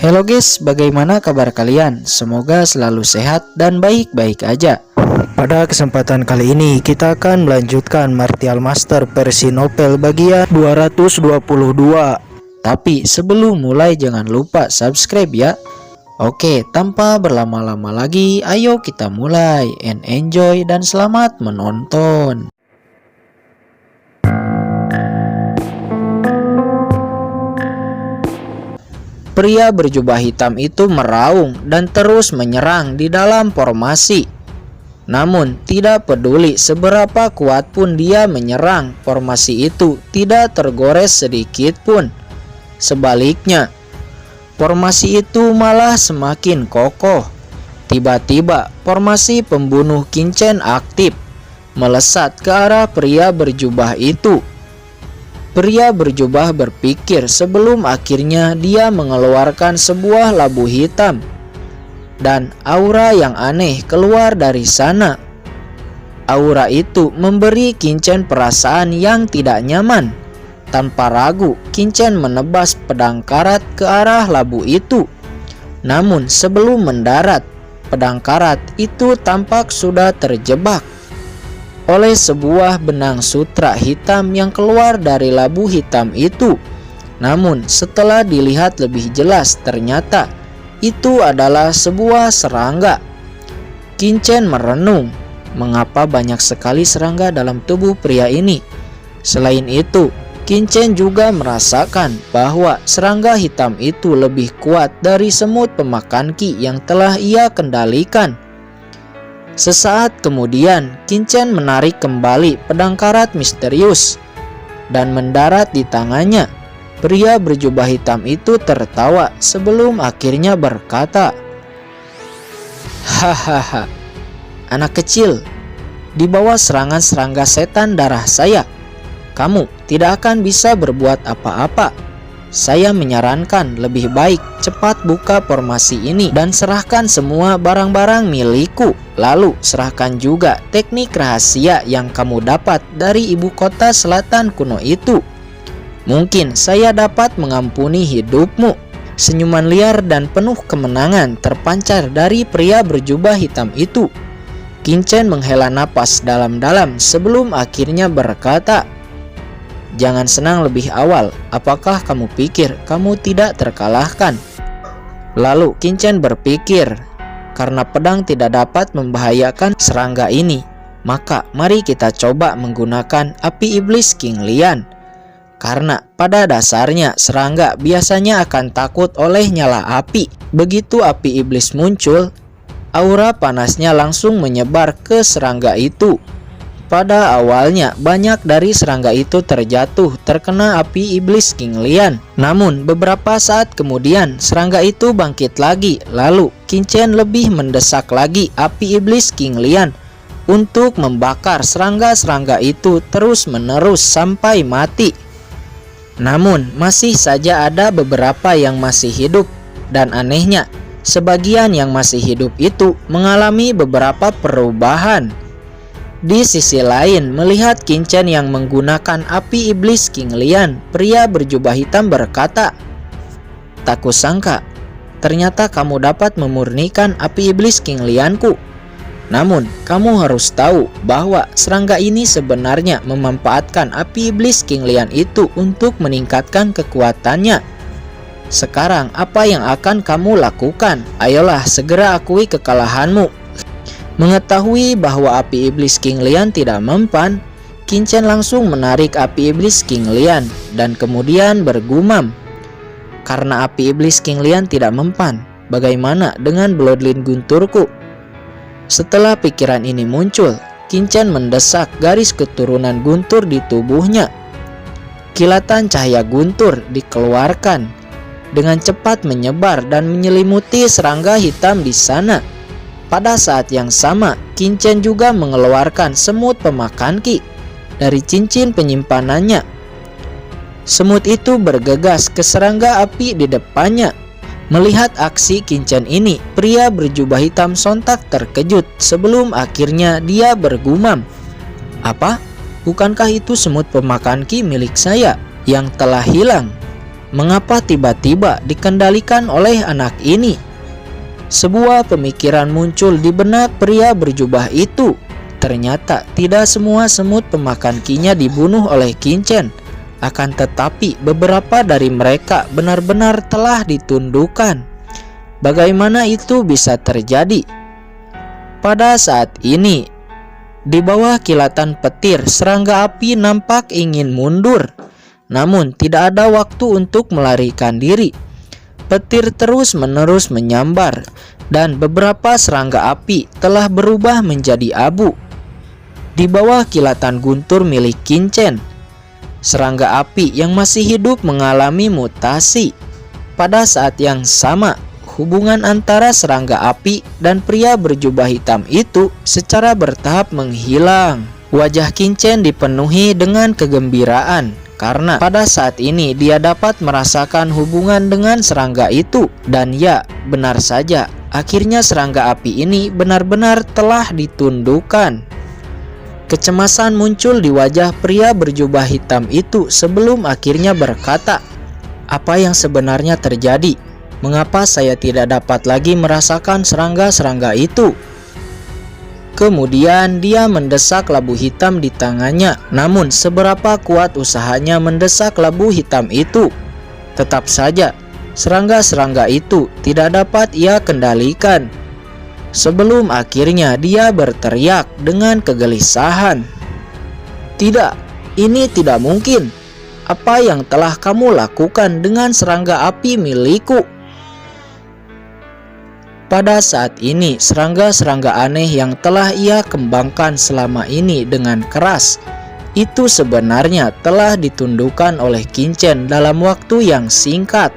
Halo guys, bagaimana kabar kalian? Semoga selalu sehat dan baik-baik aja. Pada kesempatan kali ini kita akan melanjutkan Martial Master versi novel bagian 222. Tapi sebelum mulai jangan lupa subscribe ya. Oke, tanpa berlama-lama lagi, ayo kita mulai and enjoy dan selamat menonton. Pria berjubah hitam itu meraung dan terus menyerang di dalam formasi. Namun tidak peduli seberapa kuat pun dia menyerang, formasi itu tidak tergores sedikit pun. Sebaliknya, formasi itu malah semakin kokoh. Tiba-tiba formasi pembunuh Kincen aktif, melesat ke arah pria berjubah itu. Pria berjubah berpikir sebelum akhirnya dia mengeluarkan sebuah labu hitam. Dan aura yang aneh keluar dari sana. Aura itu memberi Kincen perasaan yang tidak nyaman. Tanpa ragu, Kincen menebas pedang karat ke arah labu itu. Namun sebelum mendarat, pedang karat itu tampak sudah terjebak oleh sebuah benang sutra hitam yang keluar dari labu hitam itu. Namun setelah dilihat lebih jelas, ternyata itu adalah sebuah serangga. Kincen merenung, mengapa banyak sekali serangga dalam tubuh pria ini. Selain itu, Kincen juga merasakan bahwa serangga hitam itu lebih kuat dari semut pemakan ki yang telah ia kendalikan. Sesaat kemudian, Kincen menarik kembali pedang karat misterius dan mendarat di tangannya. Pria berjubah hitam itu tertawa sebelum akhirnya berkata, "Hahaha, anak kecil, di bawah serangan serangga setan darah saya, kamu tidak akan bisa berbuat apa-apa. Saya menyarankan lebih baik cepat buka formasi ini dan serahkan semua barang-barang milikku. Lalu serahkan juga teknik rahasia yang kamu dapat dari ibu kota selatan kuno itu. Mungkin saya dapat mengampuni hidupmu." Senyuman liar dan penuh kemenangan terpancar dari pria berjubah hitam itu. Kincen menghela napas dalam-dalam sebelum akhirnya berkata, "Jangan senang lebih awal, apakah kamu pikir kamu tidak terkalahkan?" Lalu Kincen berpikir, karena pedang tidak dapat membahayakan serangga ini, maka mari kita coba menggunakan api iblis King Lian. Karena pada dasarnya serangga biasanya akan takut oleh nyala api. Begitu api iblis muncul, aura panasnya langsung menyebar ke serangga itu. Pada awalnya banyak dari serangga itu terjatuh terkena api iblis King Lian. Namun beberapa saat kemudian serangga itu bangkit lagi. Lalu Kincen lebih mendesak lagi api iblis King Lian untuk membakar serangga-serangga itu terus-menerus sampai mati. Namun masih saja ada beberapa yang masih hidup. Dan anehnya, sebagian yang masih hidup itu mengalami beberapa perubahan. Di sisi lain, melihat Kincen yang menggunakan api iblis King Lian, pria berjubah hitam berkata, "Tak kusangka, ternyata kamu dapat memurnikan api iblis King Lianku. Namun, kamu harus tahu bahwa serangga ini sebenarnya memanfaatkan api iblis King Lian itu untuk meningkatkan kekuatannya. Sekarang, apa yang akan kamu lakukan? Ayolah, segera akui kekalahanmu." Mengetahui bahwa api iblis King Lian tidak mempan, Kincen langsung menarik api iblis King Lian dan kemudian bergumam, "Karena api iblis King Lian tidak mempan, bagaimana dengan bloodline gunturku?" Setelah pikiran ini muncul, Kincen mendesak garis keturunan guntur di tubuhnya. Kilatan cahaya guntur dikeluarkan dengan cepat menyebar dan menyelimuti serangga hitam di sana. Pada saat yang sama, Kincen juga mengeluarkan semut pemakan ki dari cincin penyimpanannya. Semut itu bergegas ke serangga api di depannya. Melihat aksi Kincen ini, pria berjubah hitam sontak terkejut sebelum akhirnya dia bergumam, "Apa? Bukankah itu semut pemakan ki milik saya yang telah hilang?" Mengapa tiba-tiba dikendalikan oleh anak ini? Sebuah pemikiran muncul di benak pria berjubah itu. Ternyata tidak semua semut pemakan Qi-nya dibunuh oleh Qin-Chen. Akan tetapi beberapa dari mereka benar-benar telah ditundukkan. Bagaimana itu bisa terjadi? Pada saat ini, di bawah kilatan petir, serangga api nampak ingin mundur. Namun tidak ada waktu untuk melarikan diri. Petir terus-menerus menyambar dan beberapa serangga api telah berubah menjadi abu. Di bawah kilatan guntur milik Qin-Chen, serangga api yang masih hidup mengalami mutasi. Pada saat yang sama, hubungan antara serangga api dan pria berjubah hitam itu secara bertahap menghilang. Wajah Qin-Chen dipenuhi dengan kegembiraan karena pada saat ini dia dapat merasakan hubungan dengan serangga itu. Dan ya, benar saja, akhirnya serangga api ini benar-benar telah ditundukkan. Kecemasan muncul di wajah pria berjubah hitam itu sebelum akhirnya berkata, "Apa yang sebenarnya terjadi? Mengapa saya tidak dapat lagi merasakan serangga-serangga itu?" Kemudian dia mendesak labu hitam di tangannya. Namun seberapa kuat usahanya mendesak labu hitam itu, tetap saja serangga-serangga itu tidak dapat ia kendalikan. Sebelum akhirnya dia berteriak dengan kegelisahan, "Tidak, ini tidak mungkin. Apa yang telah kamu lakukan dengan serangga api milikku?" Pada saat ini, serangga-serangga aneh yang telah ia kembangkan selama ini dengan keras itu sebenarnya telah ditundukkan oleh Qin-Chen dalam waktu yang singkat.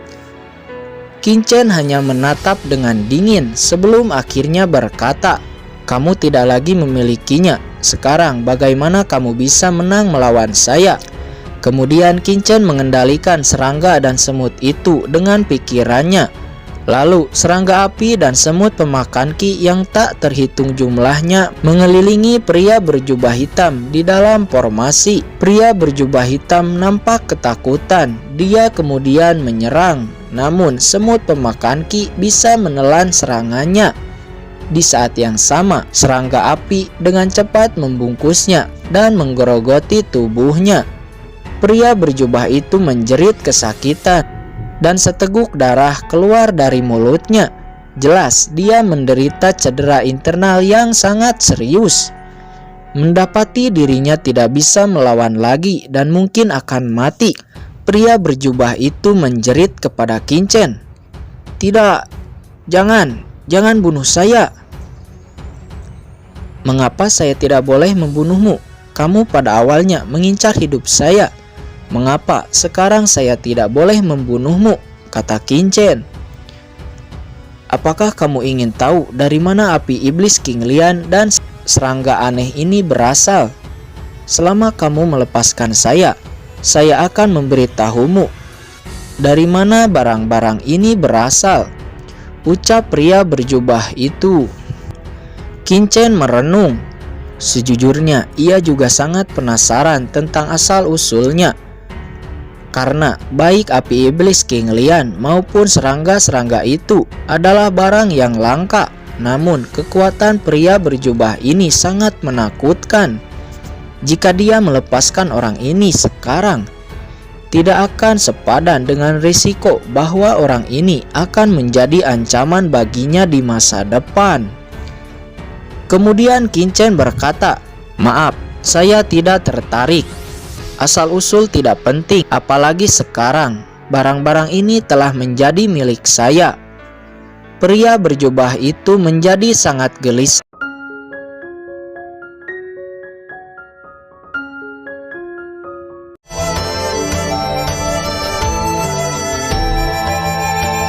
Qin-Chen hanya menatap dengan dingin sebelum akhirnya berkata, "Kamu tidak lagi memilikinya. Sekarang bagaimana kamu bisa menang melawan saya?" Kemudian Qin-Chen mengendalikan serangga dan semut itu dengan pikirannya. Lalu serangga api dan semut pemakan Qi yang tak terhitung jumlahnya mengelilingi pria berjubah hitam di dalam formasi. Pria berjubah hitam nampak ketakutan. Dia kemudian menyerang. Namun semut pemakan Qi bisa menelan serangannya. Di saat yang sama, serangga api dengan cepat membungkusnya dan menggerogoti tubuhnya. Pria berjubah itu menjerit kesakitan dan seteguk darah keluar dari mulutnya. Jelas dia menderita cedera internal yang sangat serius. Mendapati dirinya tidak bisa melawan lagi dan mungkin akan mati, pria berjubah itu menjerit kepada Qin-Chen, "Tidak, jangan bunuh saya." "Mengapa saya tidak boleh membunuhmu? Kamu pada awalnya mengincar hidup saya. Mengapa sekarang saya tidak boleh membunuhmu?" kata Qin-Chen. "Apakah kamu ingin tahu dari mana api iblis King Lian dan serangga aneh ini berasal? Selama kamu melepaskan saya akan memberitahumu dari mana barang-barang ini berasal," ucap pria berjubah itu. Qin-Chen merenung. Sejujurnya ia juga sangat penasaran tentang asal-usulnya. Karena baik api iblis King Lian maupun serangga-serangga itu adalah barang yang langka. Namun kekuatan pria berjubah ini sangat menakutkan. Jika dia melepaskan orang ini sekarang, tidak akan sepadan dengan risiko bahwa orang ini akan menjadi ancaman baginya di masa depan. Kemudian Qin-Chen berkata, "Maaf, saya tidak tertarik. Asal-usul tidak penting, apalagi sekarang barang-barang ini telah menjadi milik saya." Pria berjubah itu menjadi sangat gelisah.